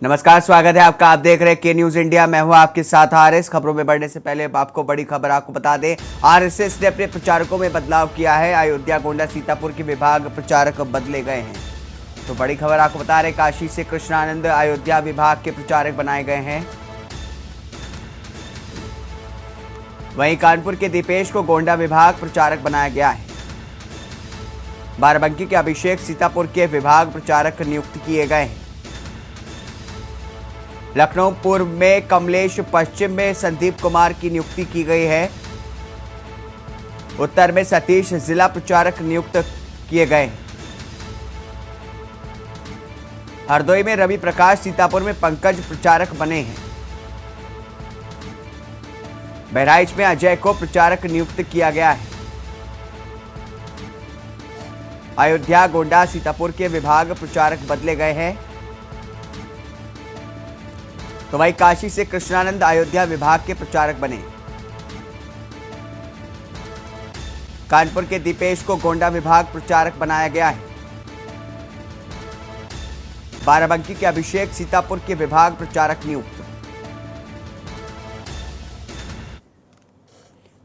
नमस्कार, स्वागत है आपका। आप देख रहे हैं के न्यूज इंडिया। मैं हूं आपके साथ आरएस। खबरों में बढ़ने से पहले आपको बड़ी खबर आपको बता दें, आरएसएस ने अपने प्रचारकों में बदलाव किया है। अयोध्या, गोंडा, सीतापुर के विभाग प्रचारक बदले गए हैं। तो बड़ी खबर आपको बता रहे, काशी से कृष्णानंद अयोध्या विभाग के प्रचारक बनाए गए हैं। वहीं कानपुर के दीपेश को गोंडा विभाग प्रचारक बनाया गया है। बाराबंकी के अभिषेक सीतापुर के विभाग प्रचारक नियुक्त किए गए हैं। लखनऊ पूर्व में कमलेश, पश्चिम में संदीप कुमार की नियुक्ति की गई है। उत्तर में सतीश जिला प्रचारक नियुक्त किए गए हैं। हरदोई में रवि प्रकाश, सीतापुर में पंकज प्रचारक बने हैं। बहराइच में अजय को प्रचारक नियुक्त किया गया है। अयोध्या, गोंडा, सीतापुर के विभाग प्रचारक बदले गए हैं। तो वहीं काशी से कृष्णानंद अयोध्या विभाग के प्रचारक बने। कानपुर के दीपेश को गोंडा विभाग प्रचारक बनाया गया है। बाराबंकी के अभिषेक सीतापुर के विभाग प्रचारक नियुक्त।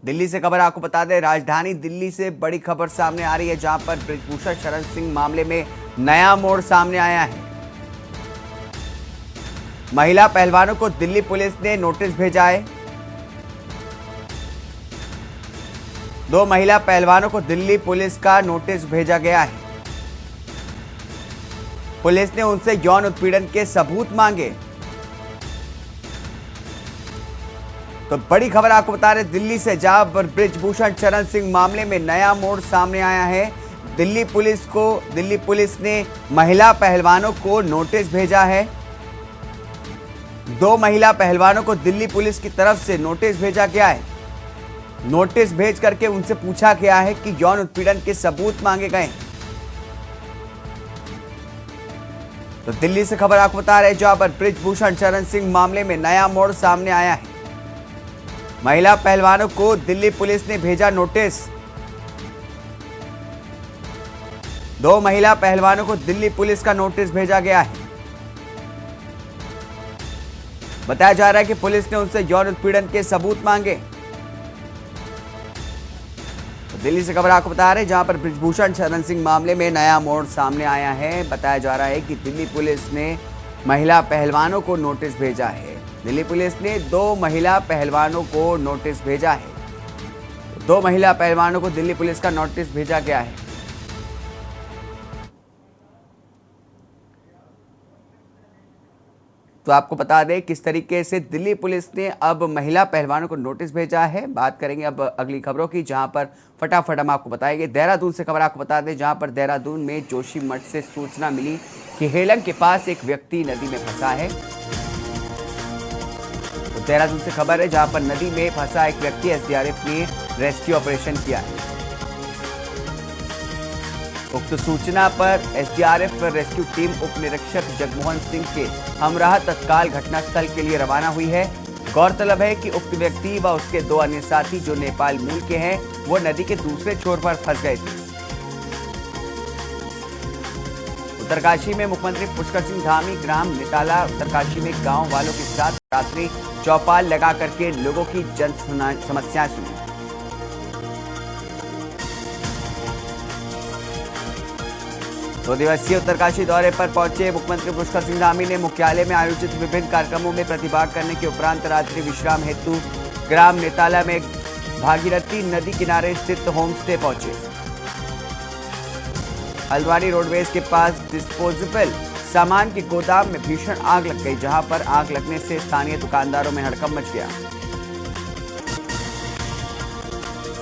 दिल्ली से खबर आपको बता दें, राजधानी दिल्ली से बड़ी खबर सामने आ रही है, जहां पर बृजभूषण शरण सिंह मामले में नया मोड़ सामने आया है। महिला पहलवानों को दिल्ली पुलिस ने नोटिस भेजा है। 2 महिला पहलवानों को दिल्ली पुलिस का नोटिस भेजा गया है। पुलिस ने उनसे यौन उत्पीड़न के सबूत मांगे। तो बड़ी खबर आपको बता रहे दिल्ली से, जहां पर बृजभूषण शरण सिंह मामले में नया मोड़ सामने आया है। दिल्ली पुलिस ने महिला पहलवानों को नोटिस भेजा है। 2 महिला पहलवानों को दिल्ली पुलिस की तरफ से नोटिस भेजा गया है। नोटिस भेज करके उनसे पूछा गया है कि यौन उत्पीड़न के सबूत मांगे गए। तो दिल्ली से खबर आपको बता रहे, जहां पर बृजभूषण शरण सिंह मामले में नया मोड़ सामने आया है। महिला पहलवानों को दिल्ली पुलिस ने भेजा नोटिस। 2 महिला पहलवानों को दिल्ली पुलिस का नोटिस भेजा गया है। बताया जा रहा है कि पुलिस ने उनसे यौन उत्पीड़न के सबूत मांगे। तो दिल्ली से खबर आपको बता रहे, जहां पर बृजभूषण शरण सिंह मामले में नया मोड़ सामने आया है। बताया जा रहा है कि दिल्ली पुलिस ने महिला पहलवानों को नोटिस भेजा है। दिल्ली पुलिस ने 2 महिला पहलवानों को नोटिस भेजा है। 2 महिला पहलवानों को दिल्ली पुलिस का नोटिस भेजा गया है। तो आपको बता दें किस तरीके से दिल्ली पुलिस ने अब महिला पहलवानों को नोटिस भेजा है। बात करेंगे अब अगली खबरों की, जहां पर फटाफट हम आपको बताएंगे। देहरादून से खबर आपको बता दें, जहां पर देहरादून में जोशीमठ से सूचना मिली कि हेलंग के पास एक व्यक्ति नदी में फंसा है। तो देहरादून से खबर है, जहां पर नदी में फंसा एक व्यक्ति, एसडीआरएफ ने रेस्क्यू ऑपरेशन किया है। उक्त सूचना पर एसडीआरएफ रेस्क्यू टीम उप निरीक्षक जगमोहन सिंह के हमराह तत्काल घटनास्थल के लिए रवाना हुई है। गौरतलब है कि उक्त व्यक्ति व उसके 2 अन्य साथी, जो नेपाल मूल के हैं, वो नदी के दूसरे छोर पर फंस गए थे। उत्तरकाशी में मुख्यमंत्री पुष्कर सिंह धामी ग्राम निताला उत्तरकाशी में गांव वालों के साथ रात्रि चौपाल लगा करके लोगों की जन समस्याएं सुनी। 2 दिवसीय उत्तरकाशी दौरे पर पहुंचे मुख्यमंत्री पुष्कर सिंह धामी ने मुख्यालय में आयोजित विभिन्न कार्यक्रमों में प्रतिभाग करने के उपरांत रात्रि विश्राम हेतु ग्राम नेताला में भागीरथी नदी किनारे स्थित होम स्टे पहुंचे। हल्द्वानी रोडवेज के पास डिस्पोजेबल सामान के गोदाम में भीषण आग लग गई, जहां पर आग लगने से स्थानीय दुकानदारों में हड़कंप मच गया।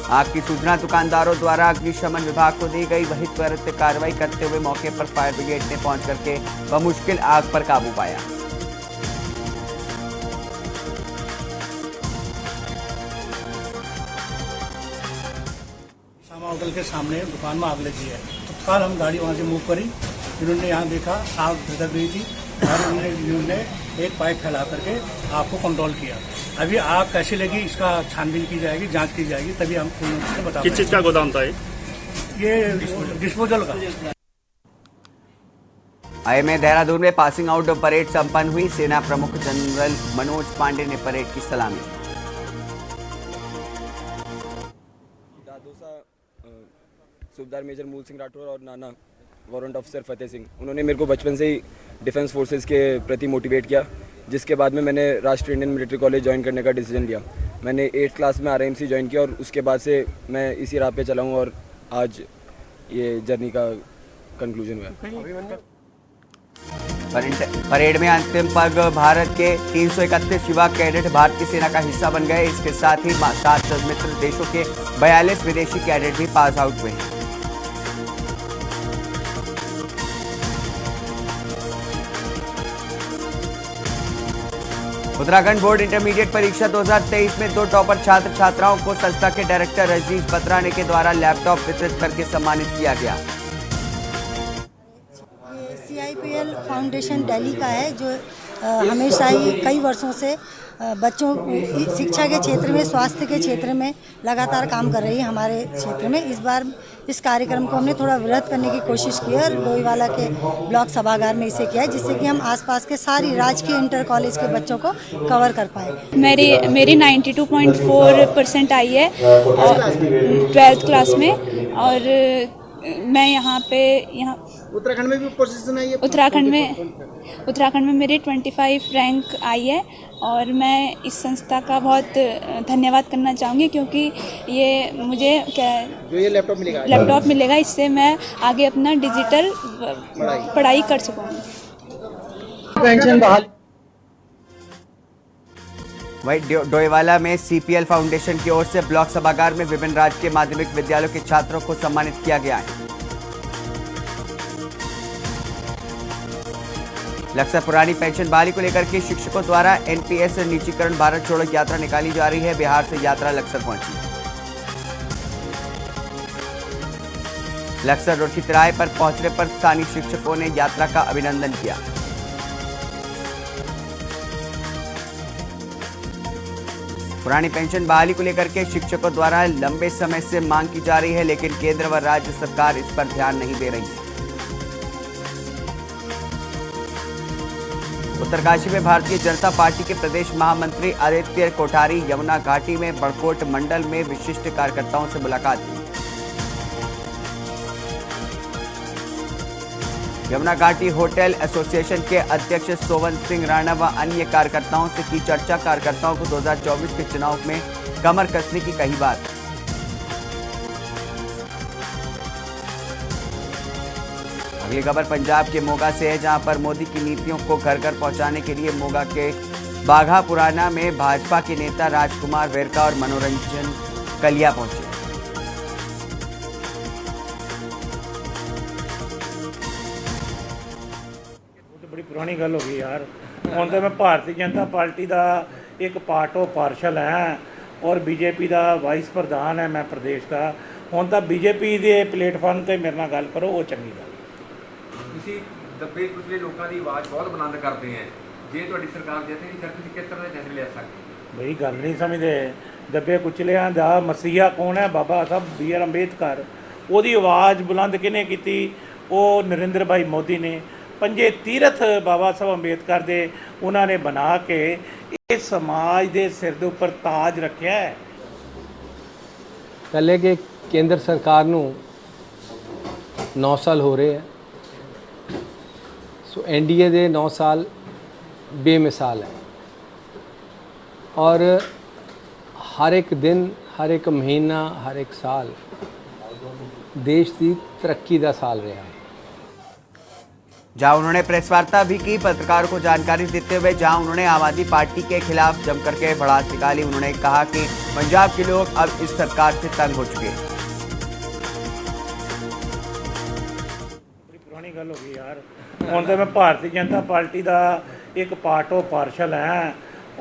आग की सूचना दुकानदारों द्वारा अग्निशमन विभाग को दी गई। वहीं त्वरित कार्रवाई करते हुए मौके पर फायर ब्रिगेड ने पहुंच करके बमुश्किल आग पर काबू पाया। श्यामा होटल के सामने दुकान में आग लगी है। तत्काल हम गाड़ी वहां से मूव करी। इन्होंने यहाँ देखा आग धधक रही थी और इन्होंने एक पाइप फैला करके आग को कंट्रोल किया। अभी आग कैसे लगी इसका छानबीन की जाएगी, जांच की जाएगी, तभी हम बता। किस चीज का गोदाम था ये डिस्पोजल का। IMA देहरादून में पासिंग आउट परेड संपन्न हुई। सेना प्रमुख जनरल मनोज पांडे ने परेड की सलामी। दादोसा सूबेदार मेजर मूल सिंह राठौर और नाना वारंट ऑफिसर फतेह सिंह, उन्होंने मेरे को बचपन से ही डिफेंस फोर्सेस के प्रति मोटिवेट किया, जिसके बाद में मैंने राष्ट्रीय इंडियन मिलिट्री कॉलेज ज्वाइन करने का डिसीजन लिया। मैंने 8th क्लास में RIMC ज्वाइन किया और उसके बाद से मैं इसी राह पे चला हूँ और आज ये जर्नी का कंक्लूजन हुआ। परेड में अंतिम पग भारत के 331 युवा कैडेट भारतीय सेना का हिस्सा बन गए। इसके साथ ही 7 मित्र देशों के 42 विदेशी कैडेट भी पास आउट हुए हैं। उत्तराखंड बोर्ड इंटरमीडिएट परीक्षा 2023 में 2 टॉपर छात्र छात्राओं को संस्था के डायरेक्टर रजनीश बत्राने के द्वारा लैपटॉप वितरित करके सम्मानित किया गया। ये CIPL फाउंडेशन दिल्ली का है, जो हमेशा ही कई वर्षों से बच्चों शिक्षा के क्षेत्र में, स्वास्थ्य के क्षेत्र में लगातार काम कर रही है हमारे क्षेत्र में। इस बार इस कार्यक्रम को हमने थोड़ा वृहद करने की कोशिश की है और डोईवाला के ब्लॉक सभागार में इसे किया है, जिससे कि हम आसपास के सारी राजकीय इंटर कॉलेज के बच्चों को कवर कर पाए। मेरी 92.4% आई है और 12th क्लास में, और मैं यहाँ उत्तराखंड में भी पोजीशन आई है। उत्तराखंड में मेरी 25 रैंक आई है और मैं इस संस्था का बहुत धन्यवाद करना चाहूँगी, क्योंकि ये मुझे जो ये लैपटॉप मिलेगा, इससे मैं आगे अपना डिजिटल पढ़ाई कर सकूँगी। पेंशन बहाल। वहीं डोईवाला में CPL फाउंडेशन की ओर से ब्लॉक सभागार में विभिन्न राजकीय माध्यमिक विद्यालयों के छात्रों को सम्मानित किया गया है। लक्सर पुरानी पेंशन बहाली को लेकर के शिक्षकों द्वारा NPS निजीकरण भारत छोड़ो यात्रा निकाली जा रही है। बिहार से यात्रा लक्सर पहुंची। लक्सर रोड की तिराहे पर पहुंचने पर स्थानीय शिक्षकों ने यात्रा का अभिनंदन किया। पुरानी पेंशन बहाली को लेकर के शिक्षकों द्वारा लंबे समय से मांग की जा रही है, लेकिन केंद्र व राज्य सरकार इस पर ध्यान नहीं दे रही है। उत्तरकाशी में भारतीय जनता पार्टी के प्रदेश महामंत्री आदित्य कोठारी यमुना घाटी में बड़कोट मंडल में विशिष्ट कार्यकर्ताओं से मुलाकात की। यमुना घाटी होटल एसोसिएशन के अध्यक्ष सोवन सिंह राणा व अन्य कार्यकर्ताओं से की चर्चा। कार्यकर्ताओं को 2024 के चुनाव में कमर कसने की कही बात। अगली खबर पंजाब के मोगा से है, जहां पर मोदी की नीतियों को घर घर पहुंचाने के लिए मोगा के बाघा पुराना में भाजपा के नेता राजकुमार वेरका और मनोरंजन कलिया पहुंचे। बड़ी पुरानी गल हो गई यार। ਹੁਣ तो मैं भारतीय जनता पार्टी का एक पार्ट ऑफ पार्शल है और बीजेपी का वाइस प्रधान है मैं प्रदेश का। ਹੁਣ तो बीजेपी के प्लेटफॉर्म पर मेरे नाल गल करो, वो चंगी गल। ਤੁਸੀਂ ਦੱਬੇ ਕੁਚਲੇ ਲੋਕਾਂ ਦੀ ਆਵਾਜ਼ ਬਹੁਤ ਬੁਲੰਦ ਕਰਦੇ ਆ। ਜੇ ਤੁਹਾਡੀ ਸਰਕਾਰ ਜਿੱਤੇ ਨਹੀਂ ਫਿਰ ਤੁਸੀਂ ਕਿਸ ਤਰ੍ਹਾਂ ਦੇ ਫੈਸਲੇ ਲੈ ਸਕਦੇ? ਬਈ ਗੱਲ ਨਹੀਂ ਸਮਝਦੇ। ਦੱਬੇ ਕੁਚਲਿਆਂ ਦਾ ਮਸੀਹਾ ਕੌਣ ਹੈ? ਬਾਬਾ ਸਾਹਿਬ BR ਅੰਬੇਦਕਰ। ਉਹਦੀ ਆਵਾਜ਼ ਬੁਲੰਦ ਕਿਹਨੇ ਕੀਤੀ? ਉਹ ਨਰਿੰਦਰ ਭਾਈ ਮੋਦੀ ਨੇ। ਪੰਜੇ ਤੀਰਥ ਬਾਬਾ ਸਾਹਿਬ ਅੰਬੇਦਕਰ ਦੇ ਉਹਨਾਂ ਨੇ ਬਣਾ ਕੇ ਇਹ ਸਮਾਜ ਦੇ ਸਿਰ ਦੇ ਉੱਪਰ ਤਾਜ ਰੱਖਿਆ ਹੈ। ਪਹਿਲੇ ਕਿ ਕੇਂਦਰ ਸਰਕਾਰ ਨੂੰ 9 ਸਾਲ ਹੋ ਰਹੇ ਹੈ। सो NDA ਦੇ 9 ਸਾਲ ਬੇਮਿਸਾਲ ਹੈ और हर एक दिन, हर एक महीना, हर एक साल देश की तरक्की का साल रहा है। जहां उन्होंने प्रेस वार्ता भी की, पत्रकारों को जानकारी देते हुए जहां उन्होंने आम आदमी पार्टी के खिलाफ जमकर के भड़ास निकाली। उन्होंने कहा कि पंजाब के लोग अब इस सरकार से तंग हो चुके हैं। बड़ी पुरानी गल हो गई यार। ਹੁਣ तो मैं भारतीय जनता पार्टी का एक पार्ट ऑफ पार्शल है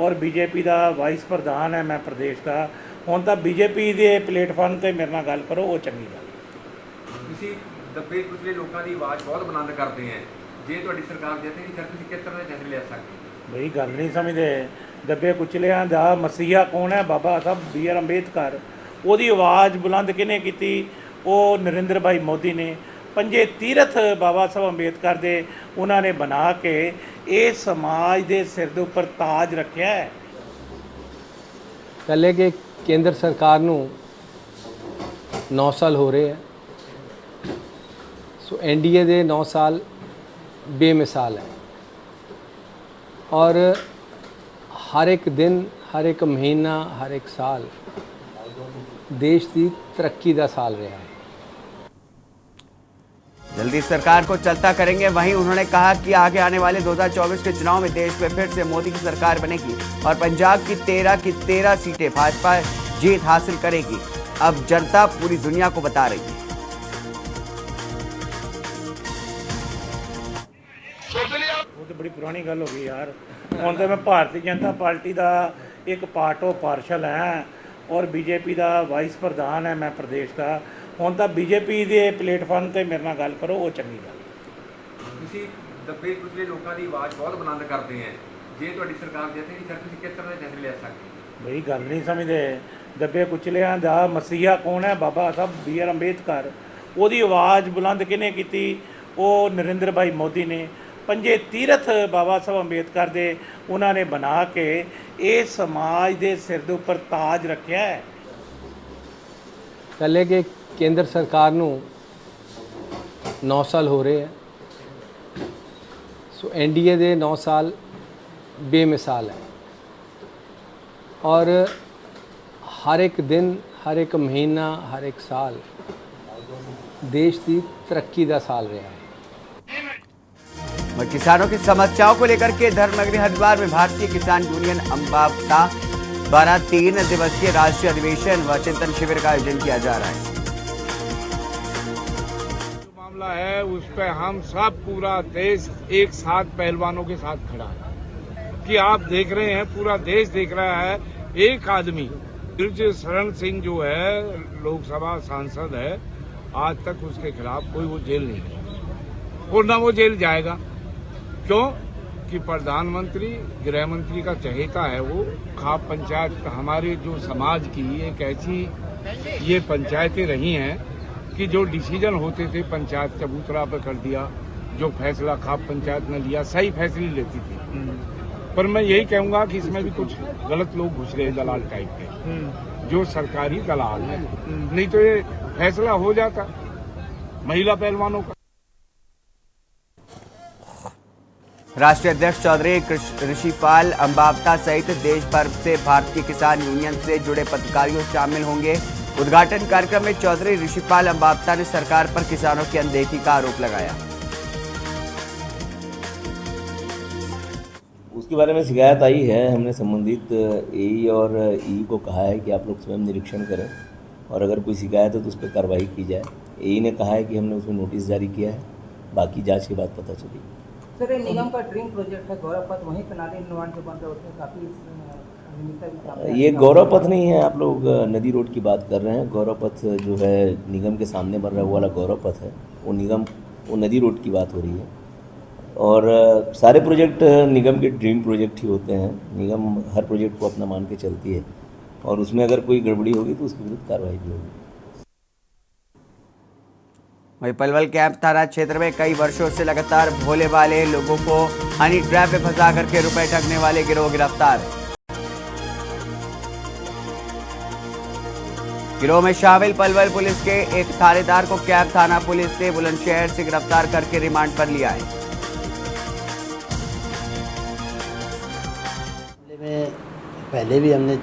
और बीजेपी का वाइस प्रधान है मैं प्रदेश का। ਹੁਣ तो बीजेपी के प्लेटफॉर्म पर मेरे नाल गल करो, वो चंगी गल। ਤੁਸੀਂ ਦੱਬੇ ਕੁਚਲੇ ਲੋਕਾਂ ਦੀ ਆਵਾਜ਼ ਬਹੁਤ ਬੁਲੰਦ ਕਰਦੇ ਆ। ਜੇ ਤੁਹਾਡੀ ਸਰਕਾਰ ਜਿੱਤੇ ਨਹੀਂ ਫਿਰ ਤੁਸੀਂ ਕਿਸ ਤਰ੍ਹਾਂ ਦੇ ਫੈਸਲੇ ਲੈ ਸਕਦੇ? ਬਈ ਗੱਲ ਨਹੀਂ ਸਮਝਦੇ। ਦੱਬੇ ਕੁਚਲਿਆਂ ਦਾ ਮਸੀਹਾ ਕੌਣ ਹੈ? ਬਾਬਾ ਸਾਹਿਬ BR ਅੰਬੇਦਕਰ। ਉਹਦੀ ਆਵਾਜ਼ ਬੁਲੰਦ ਕਿਹਨੇ ਕੀਤੀ? ਉਹ ਨਰਿੰਦਰ ਭਾਈ ਮੋਦੀ ਨੇ। पंजे तीरथ बाबा साहब अंबेडकर दे उन्होंने बना के ये समाज के सिर के उपर ताज रखा है। पहले कि केंद्र सरकार नू 9 साल हो रहे हैं, सो एनडीए दे 9 साल बेमिसाल है और हर एक दिन, हर एक महीना, हर एक साल देश की तरक्की का साल रहा है। जल्दी सरकार को चलता करेंगे। वहीं उन्होंने कहा कि आगे आने वाले 2024 के चुनाव में देश में फिर से मोदी की सरकार बनेगी और पंजाब की 13 सीटें भाजपा जीत हासिल करेगी। अब जनता पूरी दुनिया को बता रही है। वो तो बड़ी पुरानी गल हो गई यार। हुण तो मैं भारतीय जनता पार्टी का एक पार्ट ऑफ पार्शल है और बीजेपी का वाइस प्रधान है मैं प्रदेश का। हुण तो बीजेपी के प्लेटफार्म पर मेरे नाल गल करो, वो चंगी गल। ਤੁਸੀਂ ਦੱਬੇ ਕੁਚਲੇ ਲੋਕਾਂ ਦੀ ਆਵਾਜ਼ ਬਹੁਤ ਬੁਲੰਦ ਕਰਦੇ ਹੈ। ਜੇ ਤੁਹਾਡੀ ਸਰਕਾਰ ਜਿੱਤੇਗੀ ਫਿਰ ਤੁਸੀਂ ਕਿਸ ਤਰ੍ਹਾਂ ਦੇ ਫੈਸਲੇ ਲੈ ਸਕਦੇ ਹੋ? ਬਈ ਗੱਲ ਨਹੀਂ ਸਮਝਦੇ। ਦੱਬੇ ਕੁਚਲਿਆਂ ਦਾ ਮਸੀਹਾ ਕੌਣ ਹੈ? ਬਾਬਾ ਸਾਹਿਬ BR ਅੰਬੇਦਕਰ। ਉਹਦੀ ਆਵਾਜ਼ ਬੁਲੰਦ ਕਿਹਨੇ ਕੀਤੀ? ਉਹ ਨਰਿੰਦਰ ਭਾਈ ਮੋਦੀ ਨੇ। पंजे तीरथ बाबा साहब अंबेडकर दे उन्होंने बना के ये समाज के सिर के उपर ताज रखा है। पहले कि केंद्र सरकार नू 9 साल हो रहे हैं, सो एनडीए दे 9 साल बेमिसाल है और हर एक दिन, हर एक महीना, हर एक साल देश की तरक्की का साल रहा है। वह किसानों की समस्याओं को लेकर के धर्मनगरी हरिद्वार में भारतीय किसान यूनियन अम्बावता द्वारा 3 दिवसीय राष्ट्रीय अधिवेशन व चिंतन शिविर का आयोजन किया जा रहा है। जो मामला है उस पर हम सब पूरा देश एक साथ पहलवानों के साथ खड़ा है कि आप देख रहे हैं, पूरा देश देख रहा है। एक आदमी शरण सिंह जो है लोकसभा सांसद है, आज तक उसके खिलाफ कोई वो जेल नहीं गया और ना वो जेल जाएगा। क्यों? कि प्रधानमंत्री गृह मंत्री का चहेता है वो। खाप पंचायत हमारे जो समाज की एक ऐसी ये पंचायतें रही हैं कि जो डिसीजन होते थे पंचायत चबूतरा पर कर दिया, जो फैसला खाप पंचायत ने लिया सही फैसले लेती थी। पर मैं यही कहूंगा कि इसमें भी कुछ गलत लोग घुस गए, दलाल टाइप के, जो सरकारी दलाल है। नहीं तो ये फैसला हो जाता महिला पहलवानों का। राष्ट्रीय अध्यक्ष चौधरी ऋषिपाल अम्बावता सहित देश भर से भारतीय किसान यूनियन से जुड़े पदाधिकारी शामिल होंगे। उद्घाटन कार्यक्रम में चौधरी ऋषिपाल अम्बावता ने सरकार पर किसानों की अनदेखी का आरोप लगाया। उसके बारे में शिकायत आई है। हमने संबंधित एई और ई को कहा है कि आप लोग स्वयं निरीक्षण करें और अगर कोई शिकायत है तो उस पर कार्रवाई की जाए। एई ने कहा है कि हमने उसमें नोटिस जारी किया है, बाकी जांच के बाद पता चलेगी। सर, ये निगम का ड्रीम प्रोजेक्ट है गौरव पथ, वहीं पर नाली निर्माण जो बन रहा है उसमें काफ़ी अनियमितता भी सामने आई है। ये गौरव पथ नहीं है, आप लोग नदी रोड की बात कर रहे हैं। गौरव पथ जो है निगम के सामने बन रहा है वो वाला गौरव पथ है, वो नदी रोड की बात हो रही है। और सारे प्रोजेक्ट निगम के ड्रीम प्रोजेक्ट ही होते हैं। निगम हर प्रोजेक्ट को अपना मान के चलती है और उसमें अगर कोई गड़बड़ी होगी तो उसके विरुद्ध कार्रवाई भी होगी। वहीं पलवल कैंप थाना क्षेत्र में कई वर्षों से लगातार भोले वाले लोगों को हनी ट्रैप में फंसा करके रुपए ठगने वाले गिरोह गिरफ्तार। गिरोह में शामिल पलवल पुलिस के एक थानेदार को कैंप थाना पुलिस ने बुलंदशहर से गिरफ्तार करके रिमांड पर लिया है। में पहले भी हमने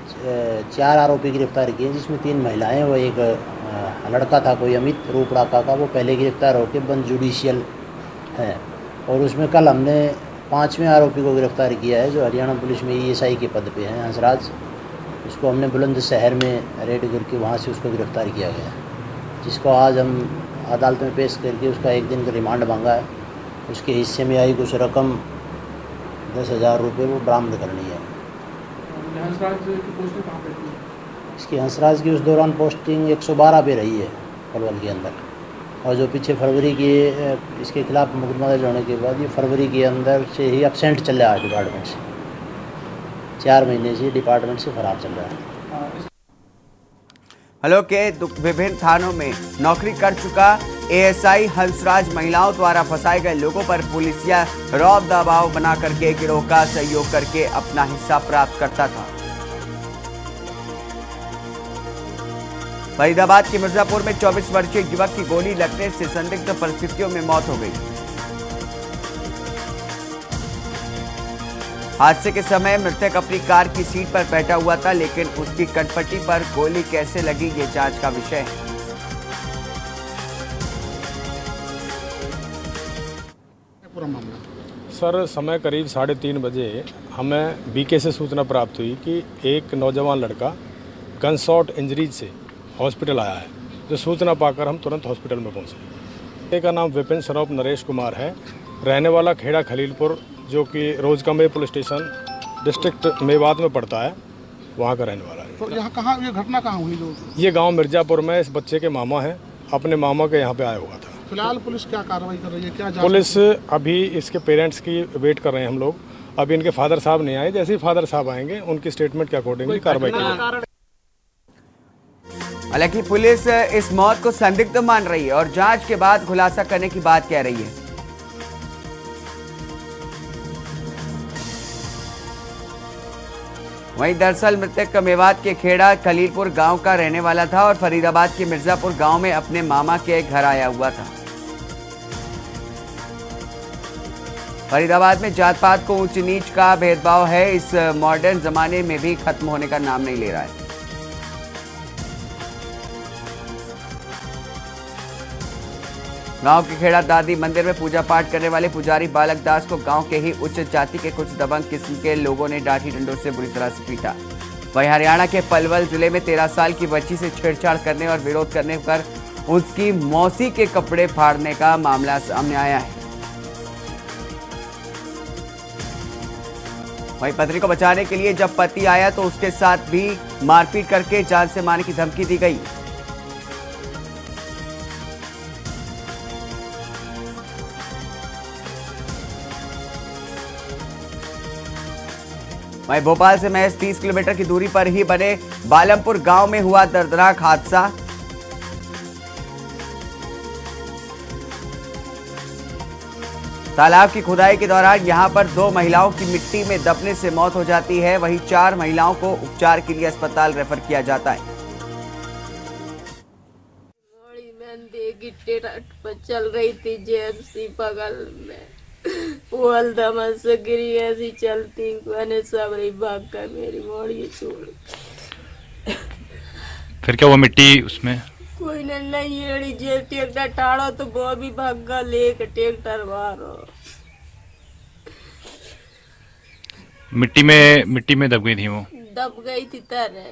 4 आरोपी गिरफ्तार किए, जिसमें 3 महिलाएं व एक लड़का था कोई अमित रूपड़ाका का, वो पहले गिरफ्तार होकर बंद जुडिशियल है। और उसमें कल हमने 5वें आरोपी को गिरफ्तार किया है जो हरियाणा पुलिस में ESI के पद पे हैं, हंसराज। उसको हमने बुलंदशहर में रेड करके वहाँ से उसको गिरफ्तार किया गया, जिसको आज हम अदालत में पेश करके उसका 1 दिन का रिमांड मांगा है। उसके हिस्से में आई कुछ रकम 10,000 रुपये वो बरामद करनी है। इसकी हंसराज की उस दौरान पोस्टिंग 112 पे रही है पलवल के अंदर। और जो पीछे फरवरी की इसके खिलाफ मुकदमा दर्ज होने के बाद ये फरवरी के अंदर से ही एब्सेंट चल रहा है डिपार्टमेंट से। 4 महीने से डिपार्टमेंट से फरार चल रहा है। हलो के विभिन्न थानों में नौकरी कर चुका एएसआई हंसराज महिलाओं द्वारा फंसाए गए लोगों पर पुलिसिया रौब दबाव बना करके गिरोह का सहयोग करके अपना हिस्सा प्राप्त करता था। फरीदाबाद के मिर्जापुर में 24 वर्षीय युवक की गोली लगने से संदिग्ध परिस्थितियों में मौत हो गई। हादसे के समय मृतक अपनी कार की सीट पर बैठा हुआ था, लेकिन उसकी कटपटी पर गोली कैसे लगी ये जांच का विषय है। पूरा मामला सर, समय करीब 3:30 बजे हमें बीके से सूचना प्राप्त हुई कि एक नौजवान लड़का गन शॉट इंजरीज से हॉस्पिटल आया है। जो सूचना पाकर हम तुरंत हॉस्पिटल में पहुंचे। एक का नाम विपिन सरोप नरेश कुमार है, रहने वाला खेड़ा खलीलपुर, जो कि रोजकंबे पुलिस स्टेशन डिस्ट्रिक्ट मेवात में पड़ता है, वहाँ का रहने वाला है। तो यहाँ कहाँ ये घटना कहाँ हुई? लोग ये गांव मिर्जापुर में इस बच्चे के मामा हैं, अपने मामा के यहाँ पे आया हुआ था। फिलहाल पुलिस क्या कार्रवाई कर रही है? क्या पुलिस अभी इसके पेरेंट्स की वेट कर रहे हैं हम लोग। अभी इनके फादर साहब नहीं आए, जैसे ही फादर साहब आएंगे उनकी स्टेटमेंट के अकॉर्डिंगली कार्रवाई करेंगे। हालांकि पुलिस इस मौत को संदिग्ध मान रही है और जांच के बाद खुलासा करने की बात कह रही है। वहीं दरअसल मृतक मेवात के खेड़ा खलीलपुर गांव का रहने वाला था और फरीदाबाद के मिर्जापुर गांव में अपने मामा के घर आया हुआ था। फरीदाबाद में जात पात को ऊंच नीच का भेदभाव है, इस मॉडर्न जमाने में भी खत्म होने का नाम नहीं ले रहा है। गांव के खेड़ा दादी मंदिर में पूजा पाठ करने वाले पुजारी बालक दास को गांव के ही उच्च जाति के कुछ दबंग किस्म के लोगों ने डांटी डंडों से बुरी तरह से पीटा। वहीं हरियाणा के पलवल जिले में 13 साल की बच्ची से छेड़छाड़ करने और विरोध करने पर उसकी मौसी के कपड़े फाड़ने का मामला सामने आया है। वहीं पत्नी को बचाने के लिए जब पति आया तो उसके साथ भी मारपीट करके जान से मारने की धमकी दी गई। वहीं भोपाल से महज 30 किलोमीटर की दूरी पर ही बने बालमपुर गांव में हुआ दर्दनाक हादसा। तालाब की खुदाई के दौरान यहां पर 2 महिलाओं की मिट्टी में दबने से मौत हो जाती है। वहीं 4 महिलाओं को उपचार के लिए अस्पताल रेफर किया जाता है। चल रही थी जेएमसी बगल में, वो अलदमा से गिरी, ऐसी चलती मैंने सब भाग कर मेरी मोड़ी छोड़। फिर क्या वो मिट्टी उसमें कोई नहीं एड़ी जे ट्रैक्टर टाड़ो तो वो भी भागा लेके ट्रैक्टर मारो। मिट्टी में दब गई थी वो, दब गई थी तरह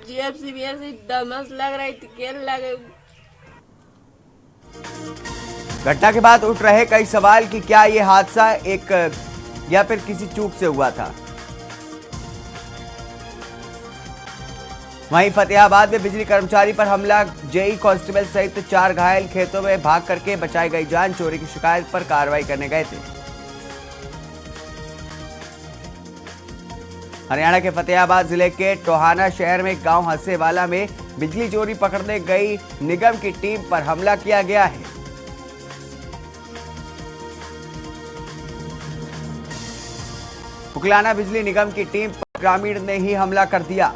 जेएमसी भी ऐसी दमस लग रही थी, खेल लगे। घटना के बाद उठ रहे कई सवाल कि क्या ये हादसा एक या फिर किसी चूक से हुआ था। वहीं फतेहाबाद में बिजली कर्मचारी पर हमला, जेई कांस्टेबल सहित 4 घायल, खेतों में भाग करके बचाई गई जान, चोरी की शिकायत पर कार्रवाई करने गए थे। हरियाणा के फतेहाबाद जिले के टोहाना शहर में गांव हंसेवाला में बिजली चोरी पकड़ने गई निगम की टीम पर हमला किया गया है। पुकलाना बिजली निगम की टीम पर ग्रामीण ने ही हमला कर दिया।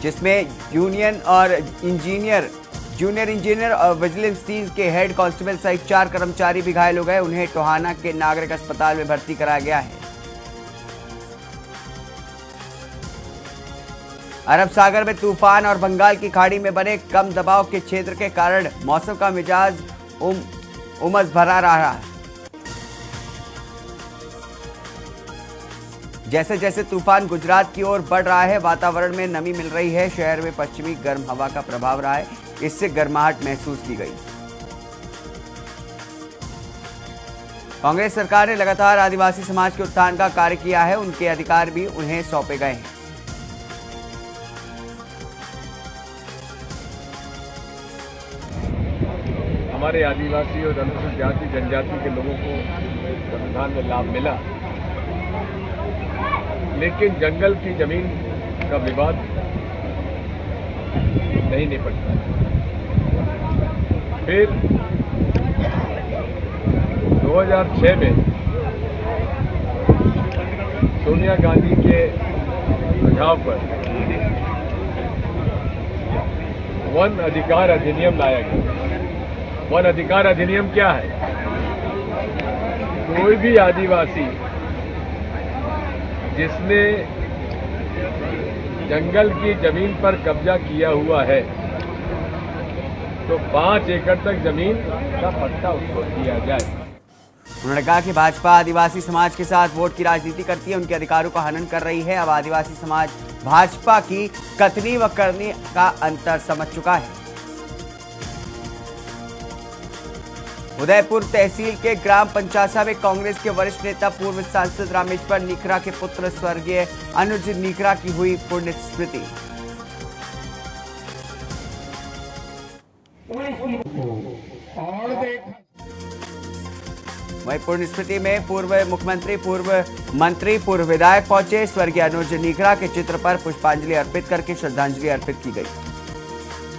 जिसमें जूनियर इंजीनियर और विजिलेंस टीम के हेड कांस्टेबल सहित 4 कर्मचारी भी घायल हो गए। उन्हें टोहाना के नागरिक अस्पताल में भर्ती कराया गया है। अरब सागर में तूफान और बंगाल की खाड़ी में बने कम दबाव के क्षेत्र के कारण मौसम का मिजाज उमस भरा रहा है। जैसे जैसे तूफान गुजरात की ओर बढ़ रहा है, वातावरण में नमी मिल रही है। शहर में पश्चिमी गर्म हवा का प्रभाव रहा है, इससे गर्माहट महसूस की गई। कांग्रेस सरकार ने लगातार आदिवासी समाज के उत्थान का कार्य किया है, उनके अधिकार भी उन्हें सौंपे गए हैं। हमारे आदिवासी और अनुसूचित जाति जनजाति के लोगों को संविधान में लाभ मिला, लेकिन जंगल की जमीन का विवाद नहीं निपटता। फिर 2006 में सोनिया गांधी के सुझाव पर वन अधिकार अधिनियम लाया गया। वन अधिकार अधिनियम क्या है? कोई भी आदिवासी जिसने जंगल की जमीन पर कब्जा किया हुआ है तो 5 एकड़ तक जमीन का पट्टा उसको दिया जाए। उन्होंने कहा कि भाजपा आदिवासी समाज के साथ वोट की राजनीति करती है, उनके अधिकारों का हनन कर रही है। अब आदिवासी समाज भाजपा की कथनी व करनी का अंतर समझ चुका है। उदयपुर तहसील के ग्राम पंचासा में कांग्रेस के वरिष्ठ नेता पूर्व सांसद रामेश्वर नीखरा के पुत्र स्वर्गीय अनुज नीखरा की हुई पुण्य स्मृति। वहीं पुण्य स्मृति में पूर्व मुख्यमंत्री, पूर्व मंत्री, पूर्व विधायक पहुंचे। स्वर्गीय अनुज नीखरा के चित्र पर पुष्पांजलि अर्पित करके श्रद्धांजलि अर्पित की गई।